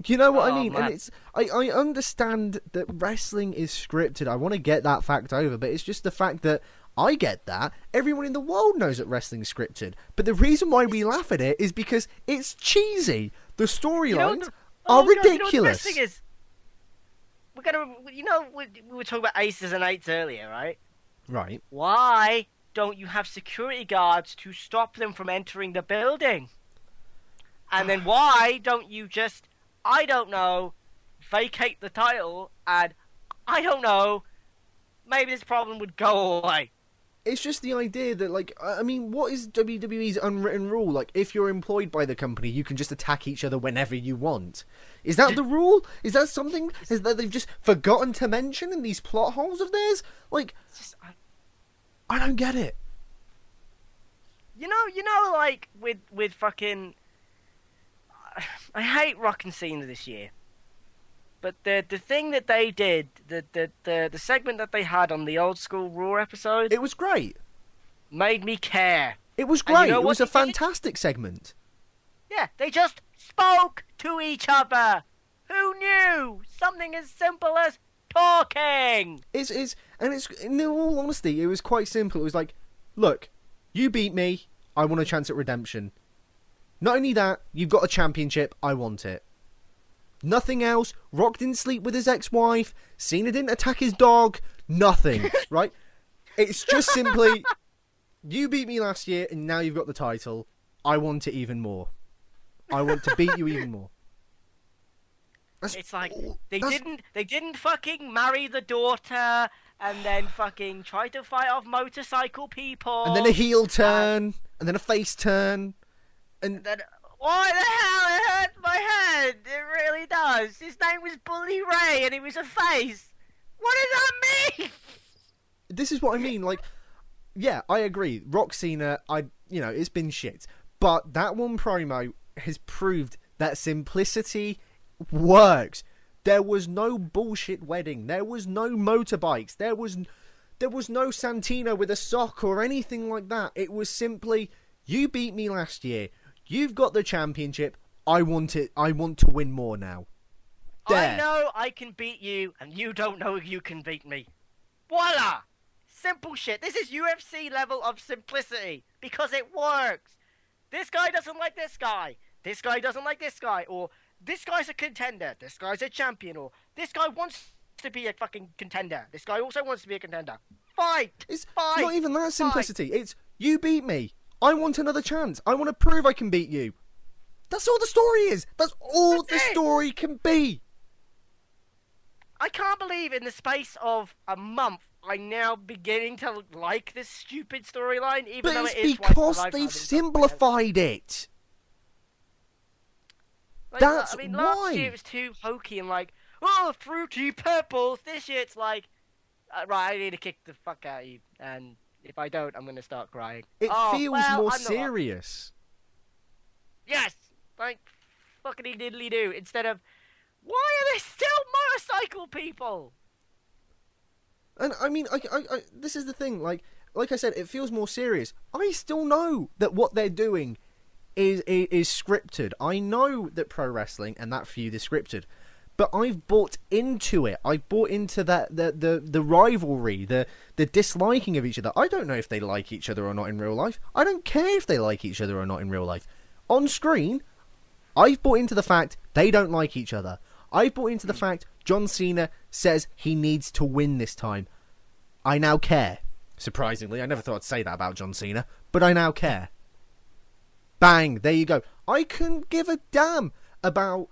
You know what I mean? Man. And it's, I understand that wrestling is scripted. I want to get that fact over, but it's just the fact that I get that. Everyone in the world knows that wrestling's scripted. But the reason why we laugh at it is because it's cheesy. The storylines are ridiculous. You know what the best thing is? We were talking about aces and eights earlier, right? Right. Why don't you have security guards to stop them from entering the building? And then why don't you just, I don't know, vacate the title and, I don't know, maybe this problem would go away. It's just the idea that, like, I mean, what is WWE's unwritten rule? Like, if you're employed by the company, you can just attack each other whenever you want. Is that the rule? Is that something that they've just forgotten to mention in these plot holes of theirs? Like, I don't get it. You know, like, with fucking... I hate Rock and Cena this year. But the thing that they did, the segment that they had on the old school Raw episode... It was great. Made me care. It was great. You know it was a fantastic segment. Yeah, they just spoke to each other. Who knew? Something as simple as talking. It's in all honesty, it was quite simple. It was like, look, you beat me. I want a chance at redemption. Not only that, you've got a championship. I want it. Nothing else. Rock didn't sleep with his ex-wife. Cena didn't attack his dog. Nothing, right? It's just simply, you beat me last year and now you've got the title. I want it even more. I want to beat you even more. It's like, they didn't fucking marry the daughter and then fucking try to fight off motorcycle people. And then a heel turn, and then a face turn. And then, what the hell? It hurts my head. It really does. His name was Bully Ray, and he was a face. What does that mean? This is what I mean. Like, yeah, I agree. Rock Cena, it's been shit. But that one promo has proved that simplicity works. There was no bullshit wedding. There was no motorbikes. There was no Santino with a sock or anything like that. It was simply, you beat me last year. You've got the championship. I want it. I want to win more now. There. I know I can beat you, and you don't know you can beat me. Voila! Simple shit. This is UFC level of simplicity, because it works. This guy doesn't like this guy. This guy doesn't like this guy. Or, this guy's a contender. This guy's a champion. Or, this guy wants to be a fucking contender. This guy also wants to be a contender. Fight! It's Fight! not even that simplicity. Fight. It's, you beat me. I want another chance. I want to prove I can beat you. That's all the story is. That's all the story can be. I can't believe in the space of a month, I'm now beginning to like this stupid storyline, even though it is because they've simplified it. Like, That's why. Last year it was too hokey and like, oh, fruity pebbles. This year it's like, right, I need to kick the fuck out of you, and if I don't, I'm gonna start crying. It feels more serious. Yes, like fuckity diddly do. Instead of, why are there still motorcycle people? And I mean, I this is the thing. Like I said, it feels more serious. I still know that what they're doing is scripted. I know that pro wrestling and that feud is scripted, but I've bought into it. I've bought into that the rivalry, the disliking of each other. I don't know if they like each other or not in real life. I don't care if they like each other or not in real life. On screen, I've bought into the fact they don't like each other. I've bought into the fact John Cena says he needs to win this time. I now care. Surprisingly, I never thought I'd say that about John Cena, but I now care. Bang, there you go. I couldn't give a damn about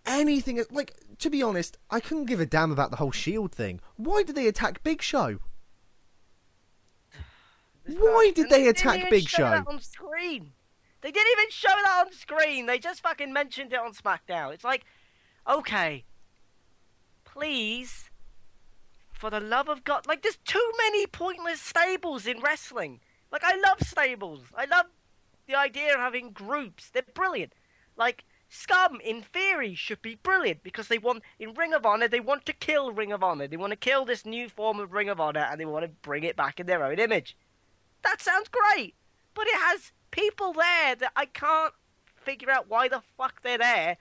anything. Like, to be honest, I couldn't give a damn about the whole Shield thing. Why did they attack Big Show? Why did they attack Big Show? That on screen. They didn't even show that on screen. They just fucking mentioned it on SmackDown. It's like, okay, please, for the love of God, like, there's too many pointless stables in wrestling. Like, I love stables. I love the idea of having groups. They're brilliant. Like, SCUM, in theory, should be brilliant because they want, in Ring of Honor, they want to kill Ring of Honor. They want to kill this new form of Ring of Honor and they want to bring it back in their own image. That sounds great, but it has people there that I can't figure out why the fuck they're there.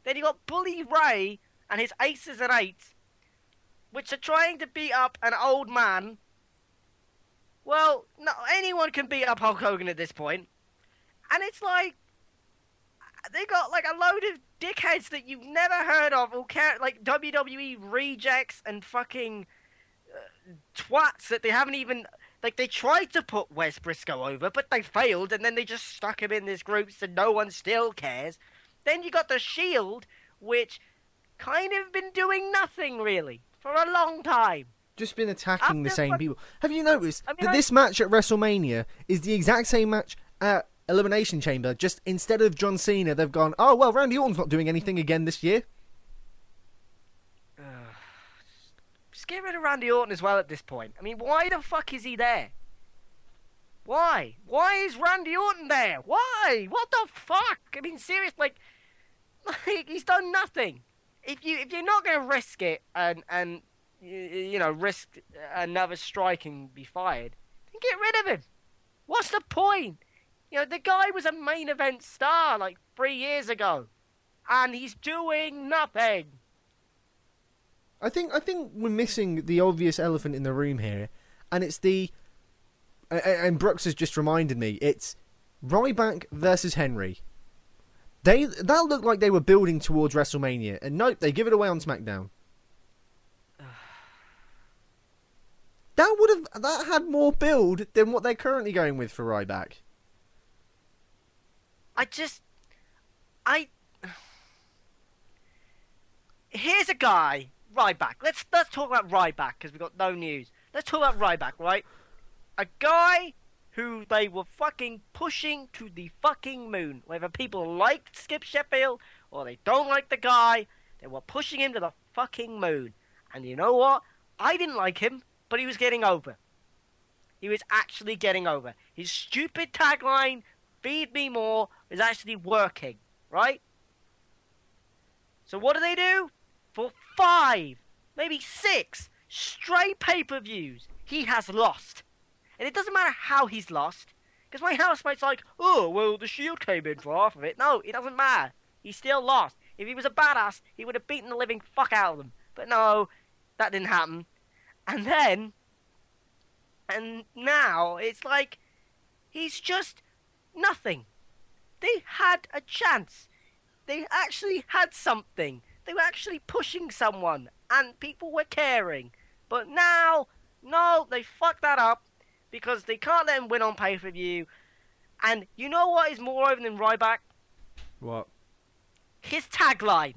Then you got Bully Ray and his aces and eights, which are trying to beat up an old man. Well, no, anyone can beat up Hulk Hogan at this point. And it's like, they got like a load of dickheads that you've never heard of, who care, like WWE rejects and fucking twats that they haven't even, like, they tried to put Wes Briscoe over, but they failed, and then they just stuck him in this group so no one still cares. Then you got the Shield, which kind of been doing nothing really for a long time. Just been attacking the same people. Have you noticed that this match at WrestleMania is the exact same match at Elimination Chamber? Just instead of John Cena, they've gone, oh, well, Randy Orton's not doing anything again this year. Just get rid of Randy Orton as well at this point. I mean, why the fuck is he there? Why? Why is Randy Orton there? Why? What the fuck? I mean, seriously, like he's done nothing. If you're not going to risk it and you know, risk another strike and be fired, then get rid of him. What's the point? You know, the guy was a main event star like 3 years ago, and he's doing nothing. I think we're missing the obvious elephant in the room here, and it's the, and Brooks has just reminded me, it's Ryback versus Henry. That looked like they were building towards WrestleMania, and nope, they give it away on SmackDown. That had more build than what they're currently going with for Ryback. Here's a guy, Ryback. Let's talk about Ryback because we've got no news. Let's talk about Ryback, right? A guy who they were fucking pushing to the fucking moon. Whether people liked Skip Sheffield or they don't like the guy, they were pushing him to the fucking moon. And you know what? I didn't like him, but he was getting over. He was actually getting over. His stupid tagline, feed me more, is actually working, right? So what do? For 5, maybe 6 straight pay-per-views, he has lost. And it doesn't matter how he's lost, because my housemate's like, oh, well, the Shield came in for half of it. No, it doesn't matter. He still lost. If he was a badass, he would have beaten the living fuck out of them. But no, that didn't happen. And now, it's like, he's just nothing. They had a chance. They actually had something. They were actually pushing someone, and people were caring. But now, no, they fucked that up, because they can't let him win on pay-per-view. And you know what is more over than Ryback? What? His tagline.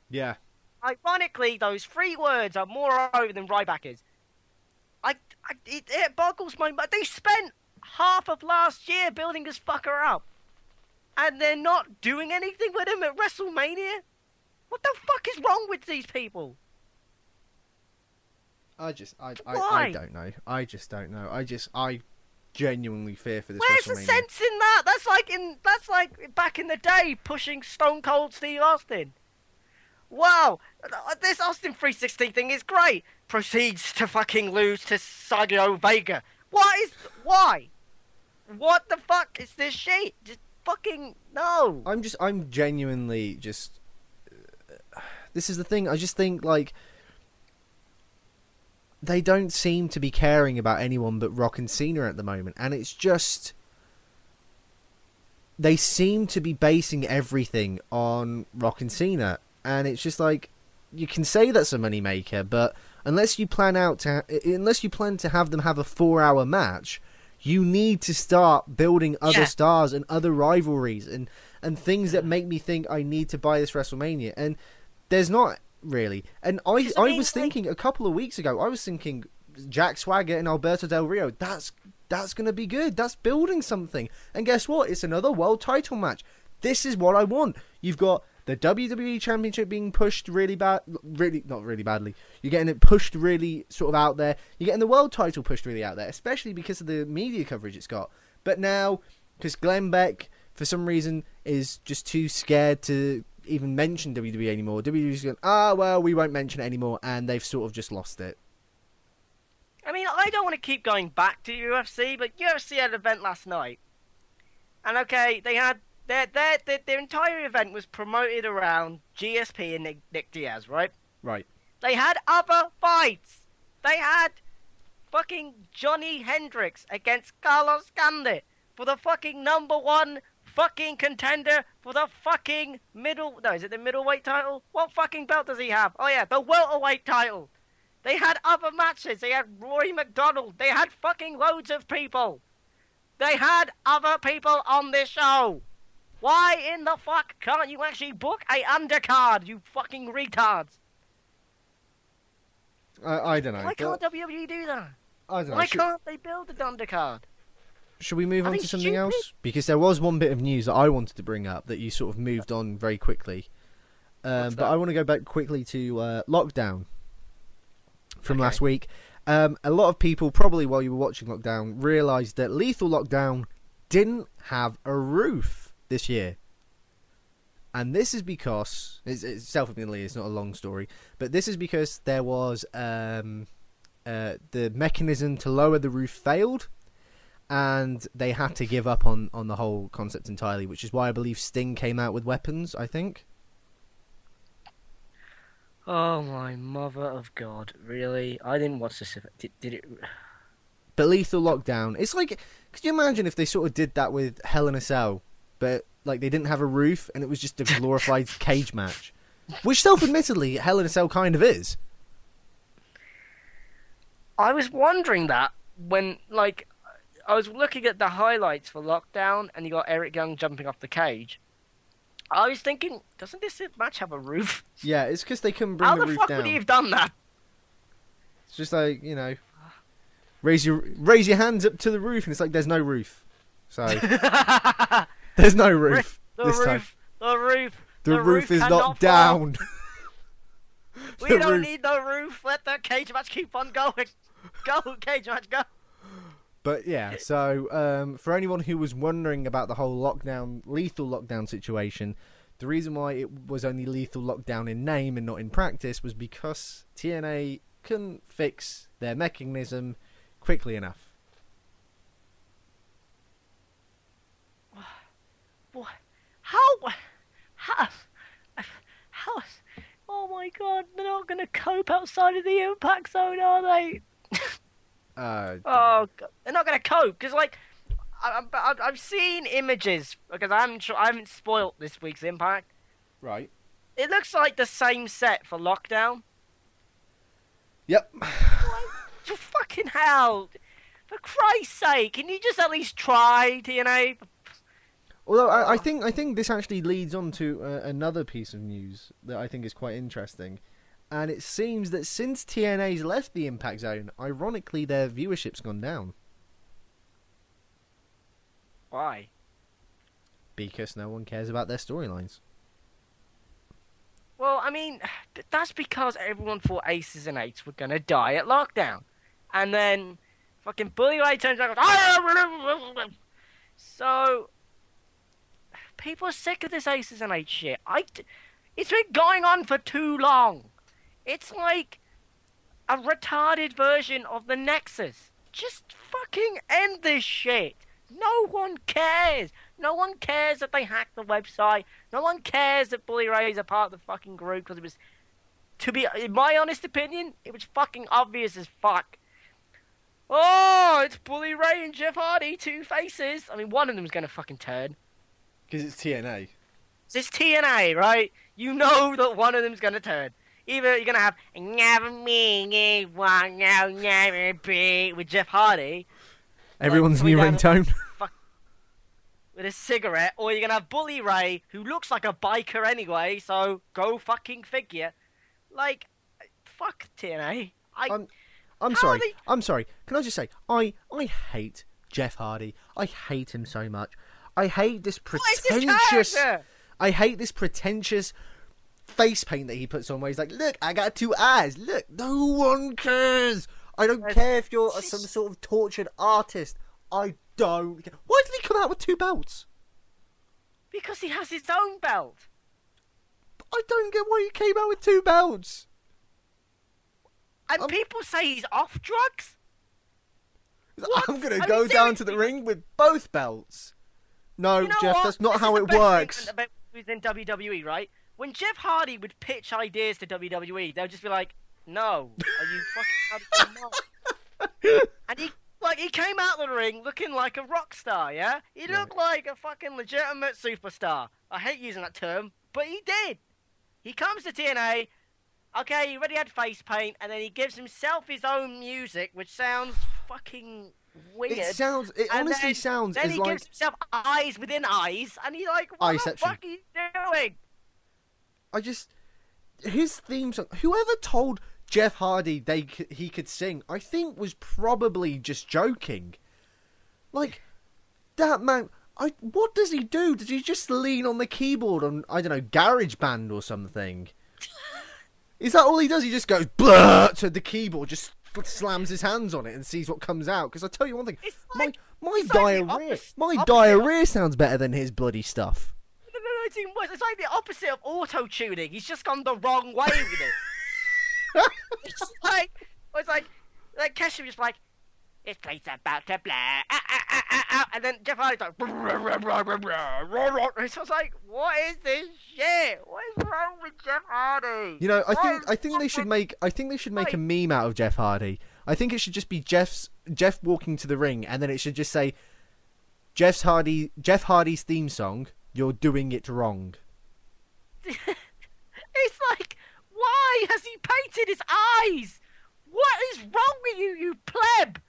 Yeah. Ironically, those 3 words are more over than Ryback is. It boggles my mind. They spent half of last year building this fucker up, and they're not doing anything with him at WrestleMania? What the fuck is wrong with these people? I don't know. I just don't know. I genuinely fear for this WrestleMania. Where's the sense in that? That's like back in the day pushing Stone Cold Steve Austin. Wow, this Austin 316 thing is great. Proceeds to fucking lose to Sagio Vega. Why? What the fuck is this shit? Just fucking no. I'm genuinely just. This is the thing. I just think like they don't seem to be caring about anyone but Rock and Cena at the moment, and it's just they seem to be basing everything on Rock and Cena, and it's just like you can say that's a moneymaker, but unless you plan to have them have a 4-hour match, you need to start building other stars and other rivalries and things that make me think I need to buy this WrestleMania. And there's not really. And I was thinking a couple of weeks ago, I was thinking Jack Swagger and Alberto Del Rio, that's going to be good. That's building something. And guess what? It's another world title match. This is what I want. You've got the WWE Championship being pushed not really badly. You're getting it pushed really sort of out there. You're getting the world title pushed really out there, especially because of the media coverage it's got. But now, because Glenn Beck, for some reason, is just too scared to even mention WWE anymore, WWE's going, well, we won't mention it anymore, and they've sort of just lost it. I mean, I don't want to keep going back to UFC, but UFC had an event last night. And okay, they had their entire event was promoted around GSP and Nick Diaz, right? Right. They had other fights. They had fucking Johnny Hendricks against Carlos Gandhi for the fucking #1 fucking contender for the fucking is it the middleweight title? What fucking belt does he have? Oh yeah, the welterweight title. They had other matches. They had Rory McDonald. They had fucking loads of people. They had other people on this show. Why in the fuck can't you actually book a undercard, you fucking retards? I don't know. Why can't WWE do that? I don't know. Why can't they build an undercard? Should we move on to something else? Because there was one bit of news that I wanted to bring up that you sort of moved on very quickly. But I want to go back quickly to Lockdown from last week. A lot of people, probably while you were watching Lockdown, realised that Lethal Lockdown didn't have a roof this year. And this is because, it's self-admittedly, it's not a long story, but this is because there was the mechanism to lower the roof failed, and they had to give up on the whole concept entirely, which is why I believe Sting came out with weapons, I think. Oh my mother of God, really? I didn't watch this. Did it? But Lethal Lockdown, it's like, could you imagine if they sort of did that with Hell in a Cell, but like they didn't have a roof and it was just a glorified cage match, which self-admittedly Hell in a Cell kind of is. I was wondering that when, like, I was looking at the highlights for Lockdown and you got Eric Young jumping off the cage. I was thinking, doesn't this match have a roof? Yeah, it's because they couldn't bring the roof down. How the fuck would he have done that? It's just like, you know, raise your hands up to the roof, and it's like there's no roof. So there's no roof this time. The roof is not down. We don't need no roof. Let the cage match keep on going. Go, cage match, go. But yeah, so for anyone who was wondering about the whole lethal lockdown situation, the reason why it was only lethal lockdown in name and not in practice was because TNA couldn't fix their mechanism quickly enough. How? Oh my God! They're not going to cope outside of the impact zone, are they? Oh God, they're not going to cope because, like, I've seen images because I haven't spoilt this week's Impact. Right. It looks like the same set for Lockdown. Yep. For fucking hell! For Christ's sake, can you just at least try, TNA? Although I think this actually leads on to another piece of news that I think is quite interesting. And it seems that since TNA's left the Impact Zone, ironically, their viewership's gone down. Why? Because no one cares about their storylines. Well, I mean, that's because everyone thought Aces and Eights were going to die at Lockdown. And then fucking Bully Ray turns around and goes, so, people are sick of this Aces and Eights shit. It's been going on for too long. It's like a retarded version of the Nexus. Just fucking end this shit. No one cares. No one cares that they hacked the website. No one cares that Bully Ray is a part of the fucking group because it was, in my honest opinion, it was fucking obvious as fuck. Oh, it's Bully Ray and Jeff Hardy, two faces. I mean, one of them's gonna fucking turn. Because it's TNA. It's TNA, right? You know that one of them's gonna turn. Either you're gonna have "Never Me, One, No, Never Be" with Jeff Hardy, Everyone's coming new down ringtone. with a cigarette, or you're gonna have Bully Ray, who looks like a biker anyway. So go fucking figure. Like, fuck TNA. I'm How sorry. are they- I'm sorry. Can I just say, I hate Jeff Hardy. I hate him so much. I hate this What is this pretentious. character? I hate this pretentious face paint that he puts on, where he's like, "Look, I got 2 eyes. Look, no one cares. I don't care if you're some sort of tortured artist. I don't care." Why did he come out with 2 belts? Because he has his own belt. I don't get why he came out with 2 belts. And people say he's off drugs. What? I'm gonna I mean, go down to seriously. the ring with both belts. No, You know Jeff, what? that's not This how is it the best works. thing about who's in WWE, right? When Jeff Hardy would pitch ideas to WWE, they would just be like, "No, are you fucking out of your mind?" And he came out of the ring looking like a rock star, yeah? He looked like a fucking legitimate superstar. I hate using that term, but he did. He comes to TNA. Okay, he already had face paint, and then he gives himself his own music, which sounds fucking weird. It And honestly then- sounds Then as he like gives himself eyes within eyes, and he's like, "What the Eyeception. fuck are you doing?" his theme song. Whoever told Jeff Hardy he could sing, I think was probably just joking. Like that man. What does he do? Does he just lean on the keyboard on, I don't know, GarageBand or something? Is that all he does? He just goes blur to the keyboard, just slams his hands on it and sees what comes out. Because I tell you one thing, It's my like- my it's like the diarrhea, opposite- my opposite diarrhea sounds better than his bloody stuff. No, it's even worse. It's like the opposite of auto-tuning. He's just gone the wrong way with it. It's like Kesha was like, "This place about to blah, and then Jeff Hardy's like, so I was like, what is this shit? What is wrong with Jeff Hardy? You know, I think What they is should make a Right. meme out of Jeff Hardy. I think it should just be Jeff walking to the ring, and then it should just say Jeff Hardy's theme song. You're doing it wrong. It's like, why has he painted his eyes? What is wrong with you, you pleb?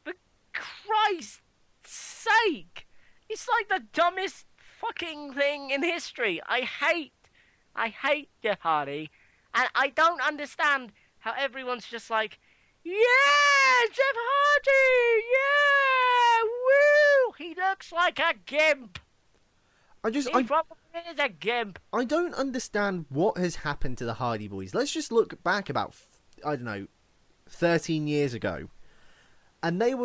For Christ's sake. It's like the dumbest fucking thing in history. I hate Jeff Hardy. And I don't understand how everyone's just like, "Yeah, Jeff Hardy! Yeah! Woo! He looks like a gimp. He probably is a gimp." I don't understand what has happened to the Hardy Boys. Let's just look back about, I don't know, 13 years ago. And they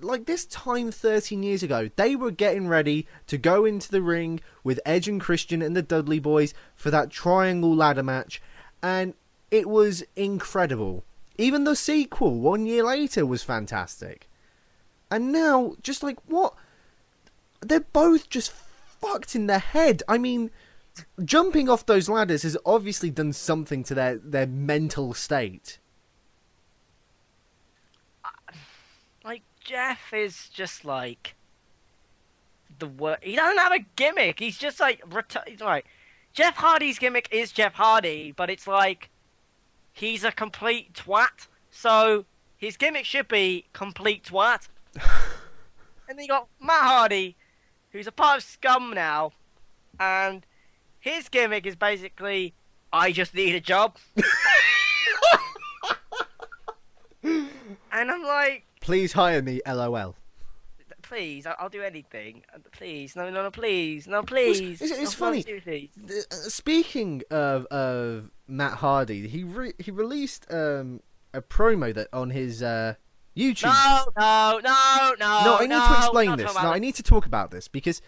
like this time 13 years ago, they were getting ready to go into the ring with Edge and Christian and the Dudley Boys for that triangle ladder match. And it was incredible. Even the sequel, 1 year later, was fantastic. And now, just like, what? They're both just fucked in their head. I mean, jumping off those ladders has obviously done something to their mental state. Like, Jeff is just like the worst. He doesn't have a gimmick. He's just like he's like, Jeff Hardy's gimmick is Jeff Hardy, but it's like he's a complete twat. So his gimmick should be complete twat. And then you got Matt Hardy, who's a part of SCUM now, and his gimmick is basically, "I just need a job." And I'm like, Please hire me, LOL. please, I'll do anything. Please, no, please, no, please. It's No, funny. seriously. Speaking of Matt Hardy, he released a promo that on his YouTube. No. No, I need to explain this. No, I need to talk about this because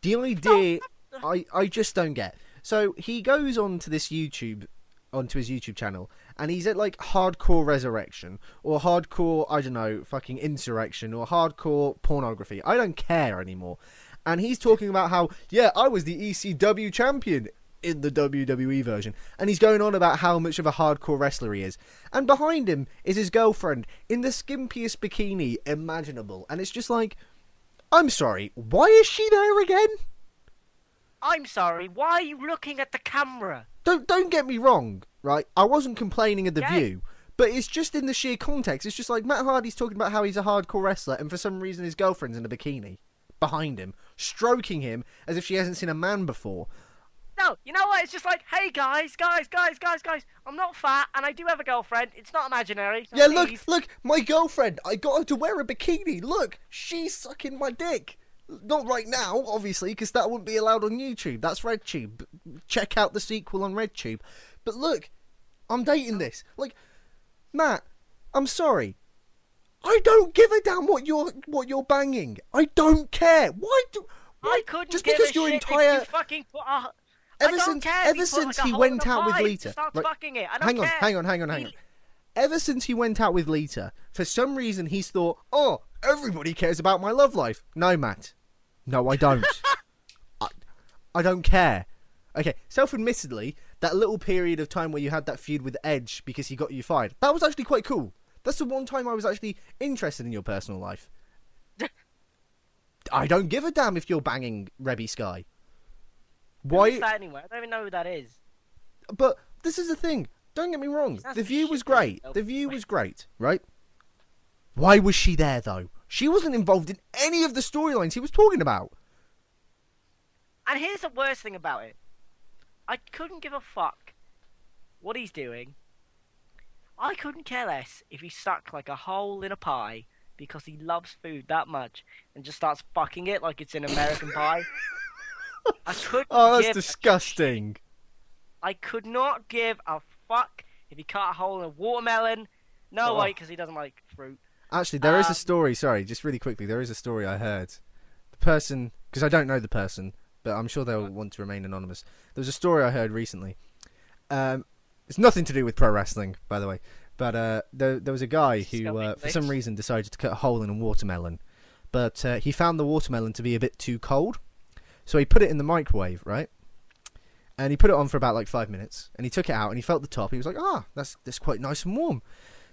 the idea I just don't get. So he goes onto his YouTube channel, and he's at like Hardcore Resurrection or Hardcore, I don't know, fucking Insurrection or Hardcore Pornography. I don't care anymore. And he's talking about how, yeah, I was the ECW champion in the WWE version. And he's going on about how much of a hardcore wrestler he is. And behind him is his girlfriend in the skimpiest bikini imaginable. And it's just like, I'm sorry, why is she there again? I'm sorry, why are you looking at the camera? Don't get me wrong, right? I wasn't complaining of the Yeah. view, but it's just in the sheer context. It's just like Matt Hardy's talking about how he's a hardcore wrestler, and for some reason his girlfriend's in a bikini behind him, stroking him as if she hasn't seen a man before. No, you know what? It's just like, hey guys, I'm not fat and I do have a girlfriend. It's not imaginary. So Yeah, please. look, my girlfriend, I got her to wear a bikini. Look, she's sucking my dick. Not right now, obviously, because that wouldn't be allowed on YouTube. That's RedTube. Check out the sequel on RedTube. But look, I'm dating this. Like, Matt, I'm sorry. I don't give a damn what you're banging. I don't care. Why I couldn't just give because a your shit entire if you fucking put a... ever I don't since care if ever you put, since like, a he hole went in a out with pie, Lita. just start Right, fucking it. I don't care. hang on. Ever since he went out with Lita, for some reason he's thought, oh, everybody cares about my love life. No, Matt. No, I don't. I don't care. Okay, self-admittedly, that little period of time where you had that feud with Edge because he got you fired, that was actually quite cool. That's the one time I was actually interested in your personal life. I don't give a damn if you're banging Rebby Sky. Why? Who's that anyway? I don't even know who that is. But this is the thing. Don't get me wrong. That's The view shit, was great. though. The view was great, right? Why was she there, though? She wasn't involved in any of the storylines he was talking about. And here's the worst thing about it. I couldn't give a fuck what he's doing. I couldn't care less if he stuck like a hole in a pie because he loves food that much and just starts fucking it like it's an American pie. I couldn't Oh, that's give disgusting. I could not give a fuck if he cut a hole in a watermelon. No Oh. way, because he doesn't like fruit. Actually, there is a story. Sorry, just really quickly. There is a story I heard. The person, because I don't know the person, but I'm sure they'll want to remain anonymous. There was a story I heard recently. It's nothing to do with pro wrestling, by the way. But there was a guy who, for some reason, decided to cut a hole in a watermelon. But he found the watermelon to be a bit too cold. So he put it in the microwave, right? And he put it on for about like 5 minutes. And he took it out and he felt the top. He was like, that's quite nice and warm.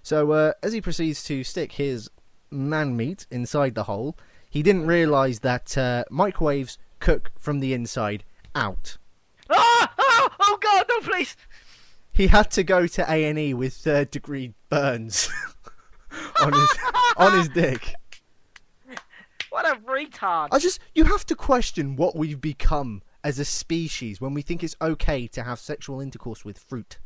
So as he proceeds to stick his man meat inside the hole, he didn't realise that microwaves cook from the inside out. Oh God, no, please! He had to go to A&E with third-degree burns on his dick. What a retard! You have to question what we've become as a species when we think it's okay to have sexual intercourse with fruit.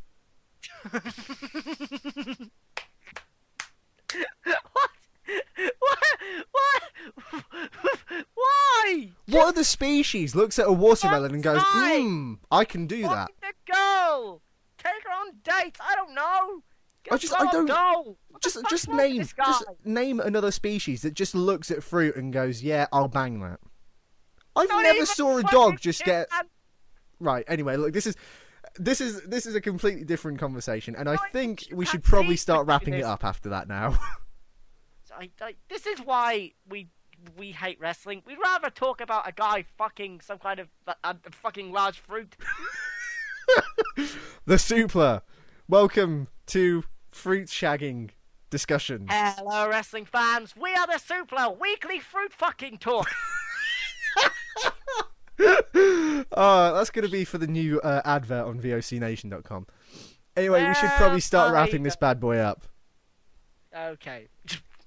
What? Why? What other species looks at a watermelon and goes, I can do that? Find the girl. Take her on dates. I don't know. Just name another species that just looks at fruit and goes, yeah, I'll bang that. I've never saw a dog just get. Right. Anyway, look, this is a completely different conversation, and I think we should probably start wrapping it up after that now. This is why we hate wrestling. We'd rather talk about a guy fucking some kind of a fucking large fruit. The Supla. Welcome to fruit shagging discussion. Hello, wrestling fans. We are the Supla, weekly fruit fucking talk. That's going to be for the new advert on vocnation.com. Anyway, we should probably start wrapping this bad boy up. Okay.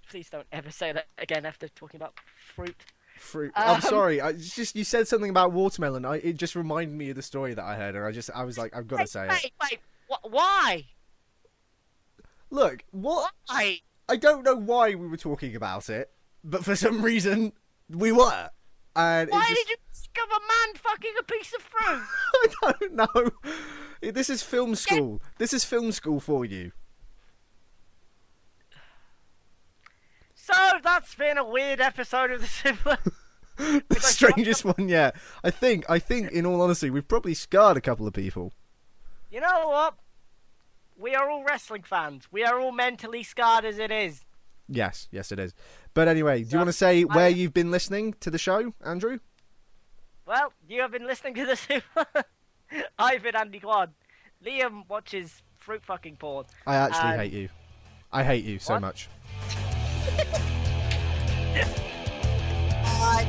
Please don't ever say that again after talking about fruit. I'm sorry. You said something about watermelon. It just reminded me of the story that I heard, and I was like, I've got to say it. Wait. Why? Look, what? Why? I don't know why we were talking about it, but for some reason we were. And why did you think of a man fucking a piece of fruit? I don't know. This is film school. This is film school for you. So that's been a weird episode of the Supla. The strangest one yet. I think, in all honesty, we've probably scarred a couple of people. You know what? We are all wrestling fans. We are all mentally scarred as it is. Yes, it is. But anyway, do you want to say where you've been listening to the show, Andrew? Well, you have been listening to the Supla. I've been Andy Quad. Liam watches fruit fucking porn. I actually hate you. I hate you so What? much. Bye.